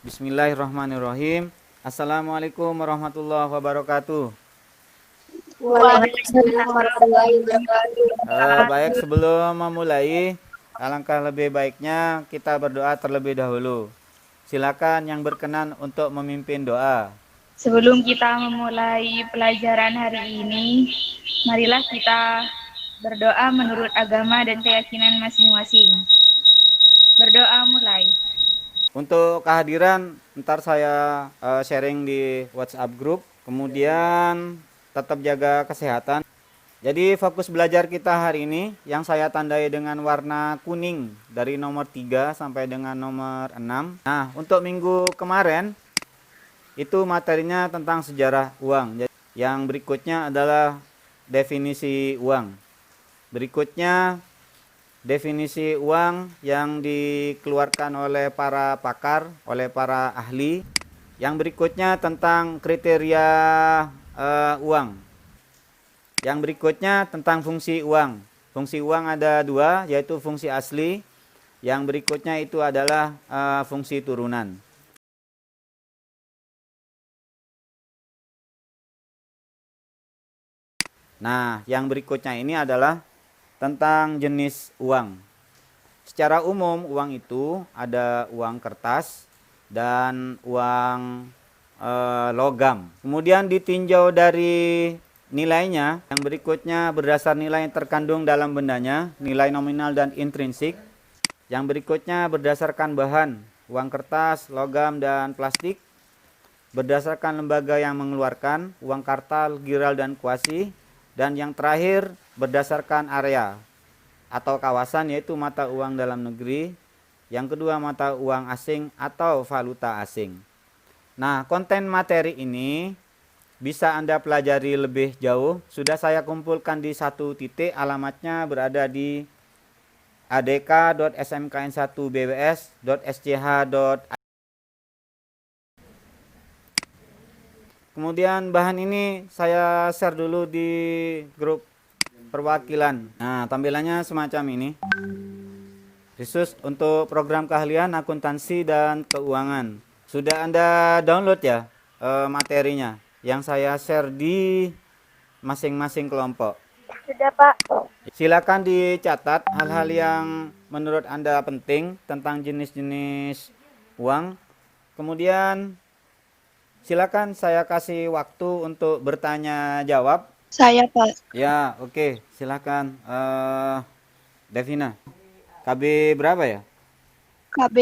Bismillahirrahmanirrahim. Assalamualaikum warahmatullahi wabarakatuh. Waalaikumsalam warahmatullahi wabarakatuh. Baik, sebelum memulai, alangkah lebih baiknya kita berdoa terlebih dahulu. Silakan yang berkenan untuk memimpin doa. Sebelum kita memulai pelajaran hari ini, marilah kita berdoa menurut agama dan keyakinan masing-masing. Berdoa mulai. Untuk kehadiran, ntar saya sharing di WhatsApp group. Kemudian tetap jaga kesehatan. Jadi fokus belajar kita hari ini yang saya tandai dengan warna kuning dari nomor 3 sampai dengan nomor 6. Nah, untuk minggu kemarin itu materinya tentang sejarah uang. Jadi, yang berikutnya adalah definisi uang. Berikutnya definisi uang yang dikeluarkan oleh para pakar, oleh para ahli. Yang berikutnya tentang kriteria uang. Yang berikutnya tentang fungsi uang. Fungsi uang ada dua, yaitu fungsi asli. Yang berikutnya itu adalah fungsi turunan. Nah, yang berikutnya ini adalah tentang jenis uang. Secara umum, uang itu ada uang kertas dan uang logam. Kemudian ditinjau dari nilainya, yang berikutnya berdasar nilai yang terkandung dalam bendanya, nilai nominal dan intrinsik. Yang berikutnya berdasarkan bahan, uang kertas, logam, dan plastik. Berdasarkan lembaga yang mengeluarkan, uang kartal, giral, dan kuasi. Dan yang terakhir berdasarkan area atau kawasan, yaitu mata uang dalam negeri. Yang kedua mata uang asing atau valuta asing. Nah, konten materi ini bisa Anda pelajari lebih jauh. Sudah saya kumpulkan di satu titik, alamatnya berada di adk.smkn1bws.sch. Kemudian bahan ini saya share dulu di grup perwakilan. Nah, tampilannya semacam ini. Khusus untuk program keahlian akuntansi dan keuangan. Sudah Anda download ya materinya yang saya share di masing-masing kelompok. Sudah, Pak. Silakan dicatat hal-hal yang menurut Anda penting tentang jenis-jenis uang. Kemudian silakan saya kasih waktu untuk bertanya jawab. Saya, Pak. Ya, oke. Silakan Devina. KB berapa ya? KB.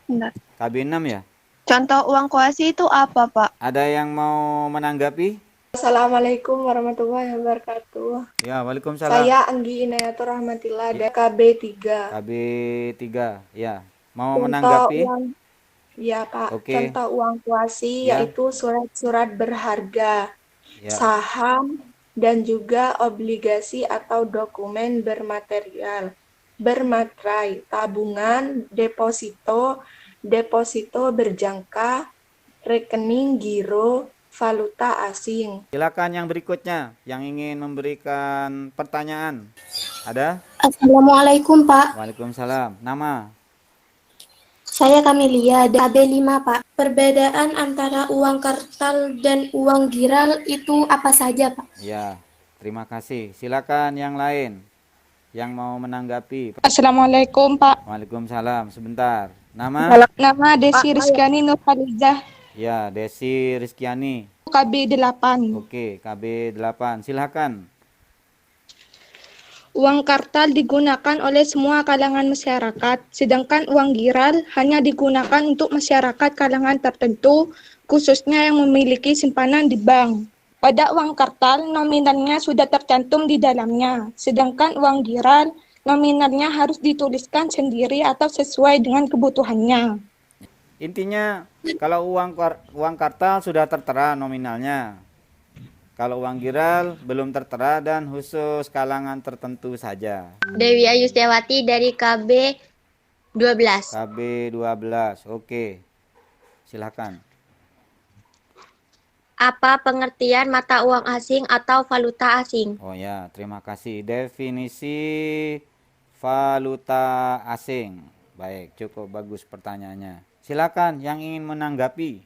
Bentar. KB 6 ya? Contoh uang koasi itu apa, Pak? Ada yang mau menanggapi? Assalamualaikum warahmatullahi wabarakatuh. Ya, waalaikumsalam. Saya Anggi Inayatur Rahmatillah Ya. dari KB 3. KB 3, ya. Mau Contoh menanggapi? uang, ya Pak. Oke. Contoh uang kuasi Ya. yaitu surat-surat berharga, Ya. saham, dan juga obligasi atau dokumen bermaterial, bermaterai, tabungan, deposito, deposito berjangka, rekening giro, valuta asing. Silakan yang berikutnya yang ingin memberikan pertanyaan. Ada? Assalamualaikum Pak, Waalaikumsalam. Nama? saya Kamelia dari KB 5 Pak. Perbedaan antara uang kartal dan uang giral itu apa saja Pak? Ya, terima kasih. Silakan yang lain yang mau menanggapi. Assalamualaikum Pak. Waalaikumsalam. Sebentar. Nama? Nama Desi Rizkyani Nurhalizah, Ya, Desi Rizkyani. KB 8. Oke, KB 8. Silakan. Uang kartal digunakan oleh semua kalangan masyarakat, sedangkan uang giral hanya digunakan untuk masyarakat kalangan tertentu, khususnya yang memiliki simpanan di bank. Pada uang kartal, nominalnya sudah tercantum di dalamnya, sedangkan uang giral, nominalnya harus dituliskan sendiri atau sesuai dengan kebutuhannya. Intinya kalau uang kartal sudah tertera nominalnya. Kalau uang giral belum tertera dan khusus kalangan tertentu saja. Dewi Ayustiawati dari KB 12. KB 12. Oke. Silakan. Apa pengertian mata uang asing atau valuta asing? Oh ya, terima kasih. Definisi valuta asing. Baik, cukup bagus pertanyaannya. Silakan yang ingin menanggapi.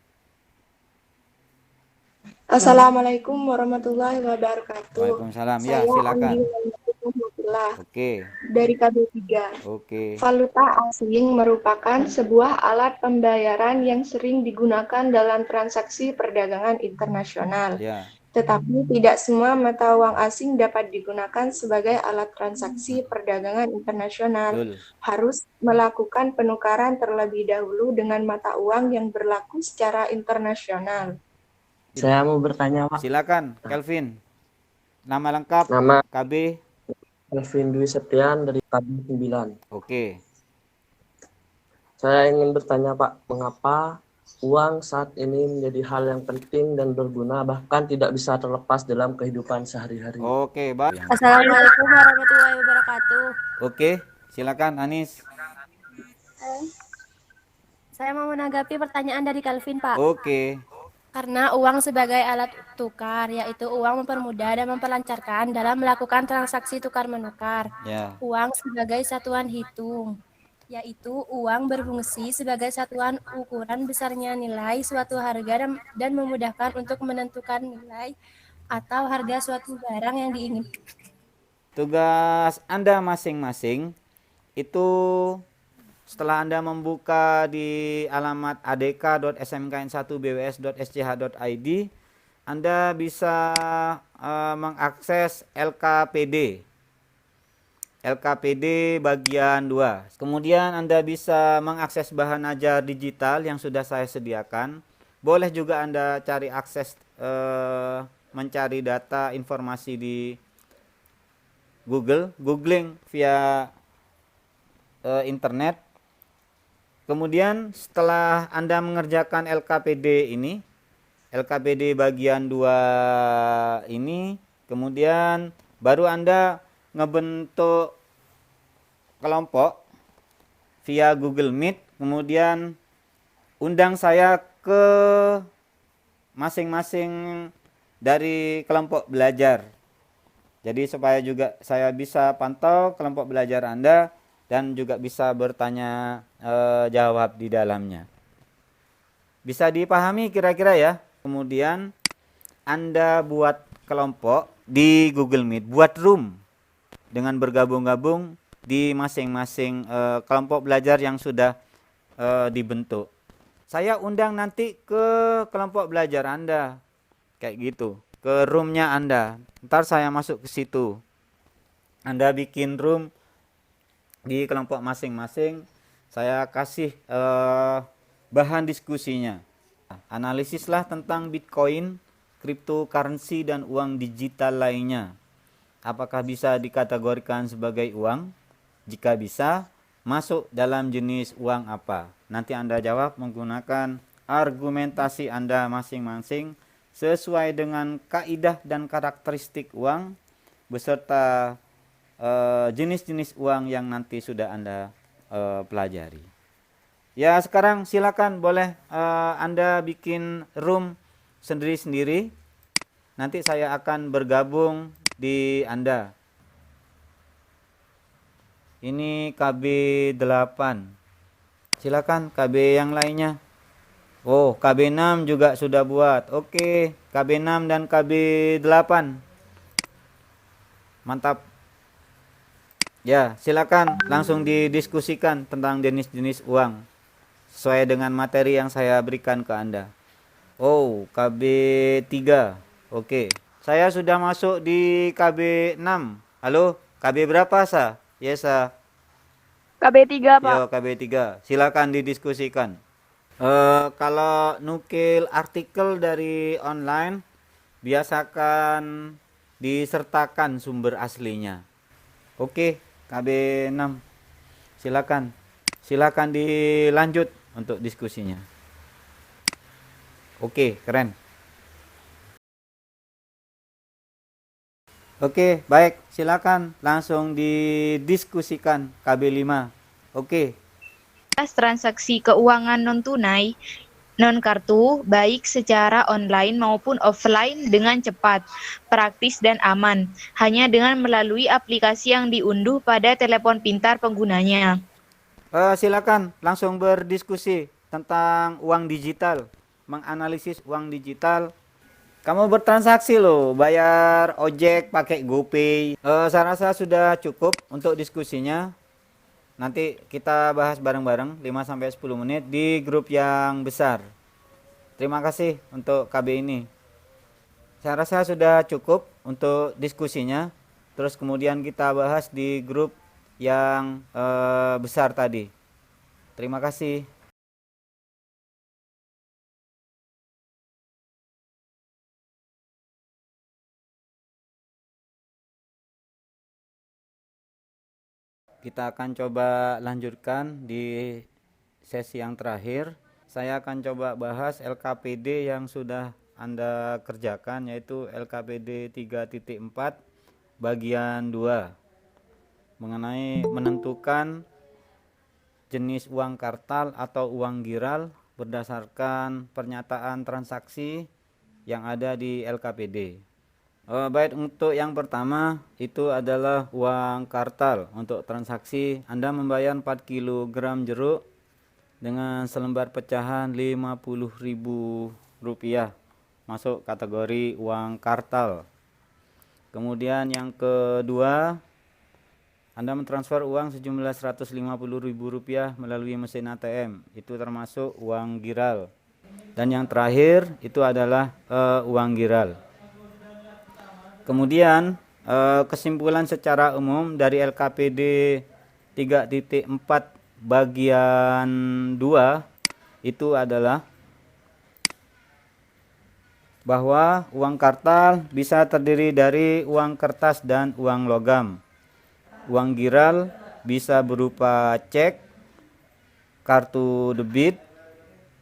Assalamualaikum warahmatullahi wabarakatuh. Waalaikumsalam. Ya, Saya silakan. Andi Rahmatullah Oke, dari KB3. oke. Valuta asing merupakan sebuah alat pembayaran yang sering digunakan dalam transaksi perdagangan internasional. Ya, Tetapi tidak semua mata uang asing dapat digunakan sebagai alat transaksi perdagangan internasional. betul. Harus melakukan penukaran terlebih dahulu dengan mata uang yang berlaku secara internasional. Saya mau bertanya, Pak. Silakan, Kelvin. Nama lengkap Nama KB. Kelvin Dwi Septian dari KB 9. Oke. Saya ingin bertanya, Pak, mengapa uang saat ini menjadi hal yang penting dan berguna, bahkan tidak bisa terlepas dalam kehidupan sehari-hari? Oke, baik. Assalamualaikum warahmatullahi wabarakatuh. Oke, silakan Anis. Saya mau menanggapi pertanyaan dari Calvin, Pak. Oke. Karena uang sebagai alat tukar, yaitu uang mempermudah dan memperlancarkan dalam melakukan transaksi tukar-menukar. Ya. Uang sebagai satuan hitung, yaitu uang berfungsi sebagai satuan ukuran besarnya nilai suatu harga dan memudahkan untuk menentukan nilai atau harga suatu barang yang diinginkan. Tugas Anda masing-masing itu setelah Anda membuka di alamat adk.smkn1bws.sch.id, Anda bisa mengakses LKPD bagian 2. Kemudian Anda bisa mengakses bahan ajar digital yang sudah saya sediakan. Boleh juga Anda cari akses mencari data informasi di googling via internet. Kemudian setelah Anda mengerjakan LKPD ini, LKPD bagian 2 ini, kemudian baru Anda ngebentuk kelompok via Google Meet, kemudian undang saya ke masing-masing dari kelompok belajar. Jadi supaya juga saya bisa pantau kelompok belajar Anda dan juga bisa bertanya jawab di dalamnya. Bisa dipahami kira-kira ya. Kemudian Anda buat kelompok di Google Meet, buat room dengan bergabung-gabung di masing-masing kelompok belajar yang sudah dibentuk. Saya undang nanti ke kelompok belajar Anda, kayak gitu, ke roomnya Anda. Ntar saya masuk ke situ. Anda bikin room di kelompok masing-masing, saya kasih bahan diskusinya. Analisislah tentang Bitcoin, cryptocurrency, dan uang digital lainnya. Apakah bisa dikategorikan sebagai uang? Jika bisa, masuk dalam jenis uang apa? Nanti Anda jawab menggunakan argumentasi Anda masing-masing sesuai dengan kaidah dan karakteristik uang beserta jenis-jenis uang yang nanti sudah Anda pelajari. Ya, sekarang silakan boleh Anda bikin room sendiri-sendiri. Nanti saya akan bergabung di Anda. Ini KB 8. Silakan KB yang lainnya. Oh, KB 6 juga sudah buat. Oke, KB 6 dan KB 8. Mantap. Ya, silakan langsung didiskusikan tentang jenis-jenis uang sesuai dengan materi yang saya berikan ke Anda. Oh, KB 3. Oke. Saya sudah masuk di KB 6. Halo, KB berapa, Sa? Yes, Sa. KB3, Pak. Yo, KB 3. Silakan didiskusikan. Kalau nukil artikel dari online, biasakan disertakan sumber aslinya. Oke, KB 6. Silakan dilanjut untuk diskusinya. Oke, keren. Oke, baik. Silakan langsung didiskusikan KB 5. Oke. Transaksi keuangan non-tunai, non-kartu, baik secara online maupun offline dengan cepat, praktis dan aman, hanya dengan melalui aplikasi yang diunduh pada telepon pintar penggunanya. Silakan langsung berdiskusi tentang uang digital, menganalisis uang digital. Kamu bertransaksi loh, bayar ojek pakai GoPay. Saya rasa sudah cukup untuk diskusinya. Nanti kita bahas bareng-bareng 5-10 menit di grup yang besar. Terima kasih untuk KB ini. Saya rasa sudah cukup untuk diskusinya. Terus kemudian kita bahas di grup yang besar tadi. Terima kasih. Kita akan coba lanjutkan di sesi yang terakhir. Saya akan coba bahas LKPD yang sudah Anda kerjakan, yaitu LKPD 3.4 bagian 2 mengenai menentukan jenis uang kartal atau uang giral berdasarkan pernyataan transaksi yang ada di LKPD. Baik, untuk yang pertama itu adalah uang kartal. Untuk transaksi Anda membayar 4 kg jeruk dengan selembar pecahan Rp50.000, masuk kategori uang kartal. Kemudian yang kedua, Anda mentransfer uang sejumlah Rp150.000 melalui mesin ATM, itu termasuk uang giral. Dan yang terakhir itu adalah uang giral. Kemudian kesimpulan secara umum dari LKPD 3.4 bagian 2 itu adalah bahwa uang kartal bisa terdiri dari uang kertas dan uang logam. Uang giral bisa berupa cek, kartu debit,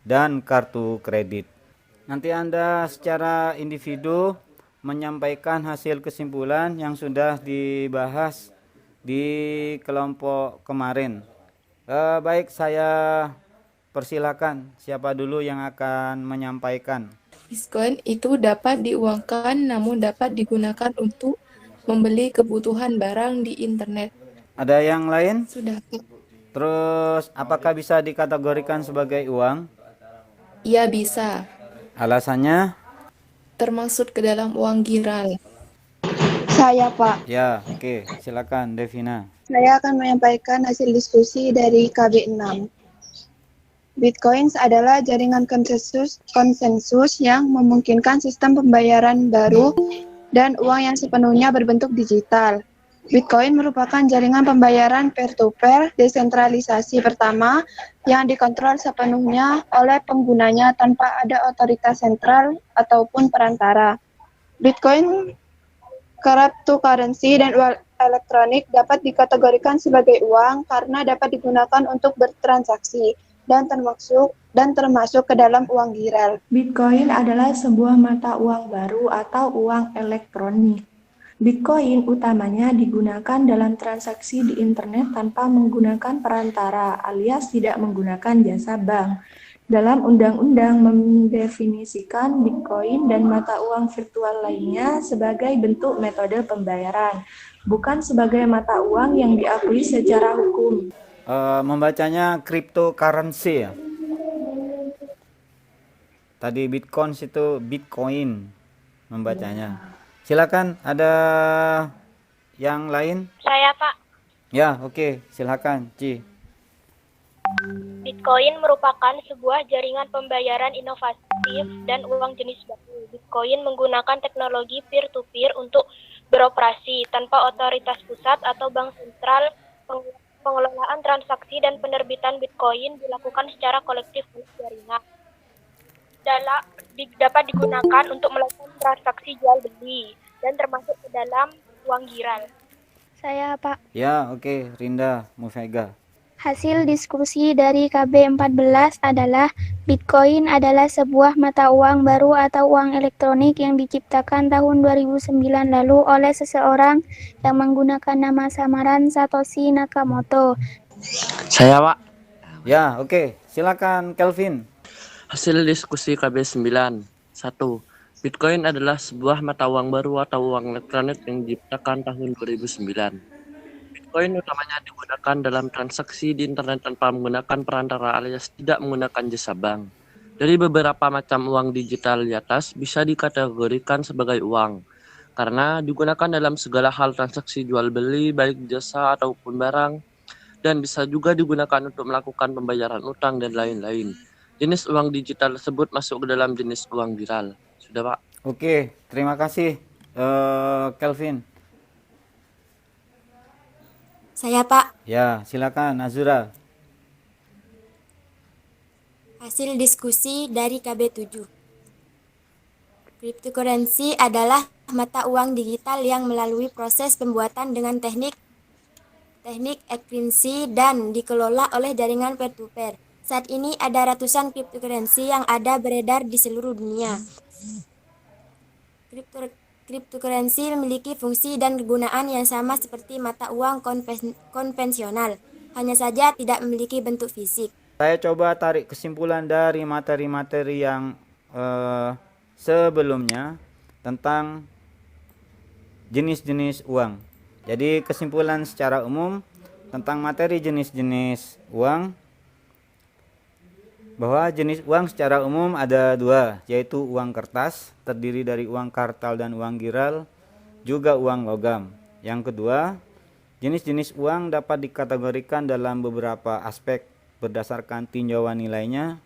dan kartu kredit. Nanti Anda secara individu menyampaikan hasil kesimpulan yang sudah dibahas di kelompok kemarin. Baik, saya persilakan siapa dulu yang akan menyampaikan. Bitcoin itu dapat diuangkan namun dapat digunakan untuk membeli kebutuhan barang di internet. Ada yang lain? Sudah. Terus apakah bisa dikategorikan sebagai uang? Iya bisa. Alasannya? Termasuk ke dalam uang giral. Saya, Pak. Ya, oke. Silakan Devina. Saya akan menyampaikan hasil diskusi dari KB6. Bitcoins adalah jaringan konsensus yang memungkinkan sistem pembayaran baru dan uang yang sepenuhnya berbentuk digital. Bitcoin merupakan jaringan pembayaran peer-to-peer desentralisasi pertama yang dikontrol sepenuhnya oleh penggunanya tanpa ada otoritas sentral ataupun perantara. Bitcoin, cryptocurrency, dan uang elektronik dapat dikategorikan sebagai uang karena dapat digunakan untuk bertransaksi dan termasuk ke dalam uang giral. Bitcoin adalah sebuah mata uang baru atau uang elektronik. Bitcoin utamanya digunakan dalam transaksi di internet tanpa menggunakan perantara alias tidak menggunakan jasa bank. Dalam undang-undang mendefinisikan Bitcoin dan mata uang virtual lainnya sebagai bentuk metode pembayaran, bukan sebagai mata uang yang diakui secara hukum. Membacanya cryptocurrency ya. Tadi Bitcoin itu Bitcoin membacanya. Silakan, ada yang lain? Saya, Pak. Ya, oke. Silakan, Ci. Bitcoin merupakan sebuah jaringan pembayaran inovatif dan uang jenis baru. Bitcoin menggunakan teknologi peer-to-peer untuk beroperasi tanpa otoritas pusat atau bank sentral. Pengelolaan transaksi dan penerbitan Bitcoin dilakukan secara kolektif oleh jaringan. Dapat digunakan untuk melakukan transaksi jual beli dan termasuk ke dalam uang giral. Saya, Pak. Ya, oke. Rinda Mufega. Hasil diskusi dari KB 14 adalah Bitcoin adalah sebuah mata uang baru atau uang elektronik yang diciptakan tahun 2009 lalu oleh seseorang yang menggunakan nama samaran Satoshi Nakamoto. Saya, Pak. Ya, oke. Silakan Kelvin. Hasil diskusi KB 9. 1. Bitcoin adalah sebuah mata uang baru atau uang elektronik yang diciptakan tahun 2009. Bitcoin utamanya digunakan dalam transaksi di internet tanpa menggunakan perantara alias tidak menggunakan jasa bank. Dari beberapa macam uang digital di atas bisa dikategorikan sebagai uang, karena digunakan dalam segala hal transaksi jual beli baik jasa ataupun barang, dan bisa juga digunakan untuk melakukan pembayaran utang dan lain-lain. Jenis uang digital tersebut masuk ke dalam jenis uang viral. Sudah, Pak? Oke, terima kasih Kelvin. Saya, Pak. Ya, silakan Azura. Hasil diskusi dari KB7. Cryptocurrency adalah mata uang digital yang melalui proses pembuatan dengan teknik enkripsi dan dikelola oleh jaringan peer-to-peer. Saat ini ada ratusan cryptocurrency yang ada beredar di seluruh dunia. Cryptocurrency memiliki fungsi dan kegunaan yang sama seperti mata uang konvensional, hanya saja tidak memiliki bentuk fisik. Saya coba tarik kesimpulan dari materi-materi yang sebelumnya tentang jenis-jenis uang. Jadi kesimpulan secara umum tentang materi jenis-jenis uang, bahwa jenis uang secara umum ada dua, yaitu uang kertas, terdiri dari uang kartal dan uang giral, juga uang logam. Yang kedua, jenis-jenis uang dapat dikategorikan dalam beberapa aspek berdasarkan tinjauan nilainya,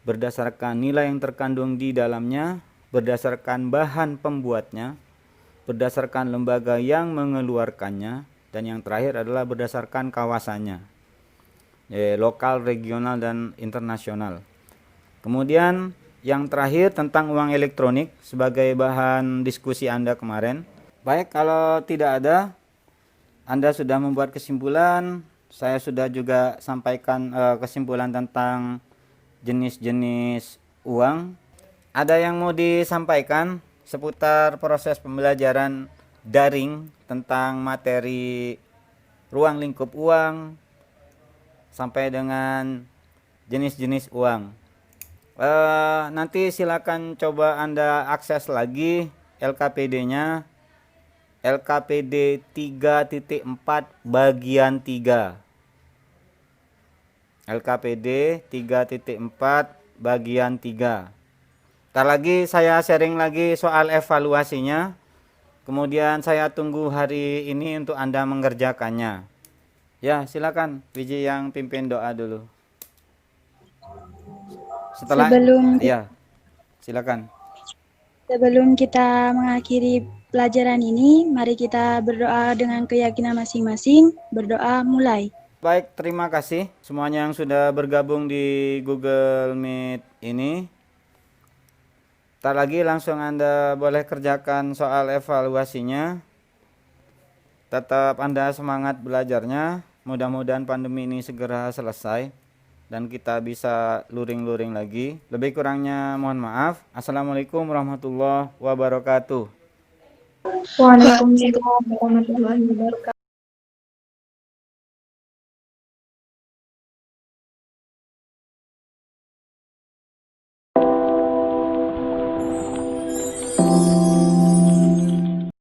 berdasarkan nilai yang terkandung di dalamnya, berdasarkan bahan pembuatnya, berdasarkan lembaga yang mengeluarkannya, dan yang terakhir adalah berdasarkan kawasannya, lokal, regional, dan internasional. Kemudian yang terakhir tentang uang elektronik sebagai bahan diskusi Anda kemarin. Baik, kalau tidak ada, Anda sudah membuat kesimpulan. Saya sudah juga sampaikan kesimpulan tentang jenis-jenis uang. Ada yang mau disampaikan seputar proses pembelajaran daring tentang materi ruang lingkup uang sampai dengan jenis-jenis uang? Nanti silakan coba Anda akses lagi LKPD-nya, LKPD 3.4 bagian 3. LKPD 3.4 bagian 3. Ntar lagi saya sharing lagi soal evaluasinya. Kemudian saya tunggu hari ini untuk Anda mengerjakannya. Ya, silakan Wiji yang pimpin doa dulu. Sebelum kita mengakhiri pelajaran ini, mari kita berdoa dengan keyakinan masing-masing. Berdoa mulai. Baik, terima kasih semuanya yang sudah bergabung di Google Meet ini. Ntar lagi langsung Anda boleh kerjakan soal evaluasinya. Tetap Anda semangat belajarnya. Mudah-mudahan pandemi ini segera selesai dan kita bisa luring-luring lagi. Lebih kurangnya mohon maaf. Assalamualaikum warahmatullahi wabarakatuh. Waalaikumsalam warahmatullahi wabarakatuh.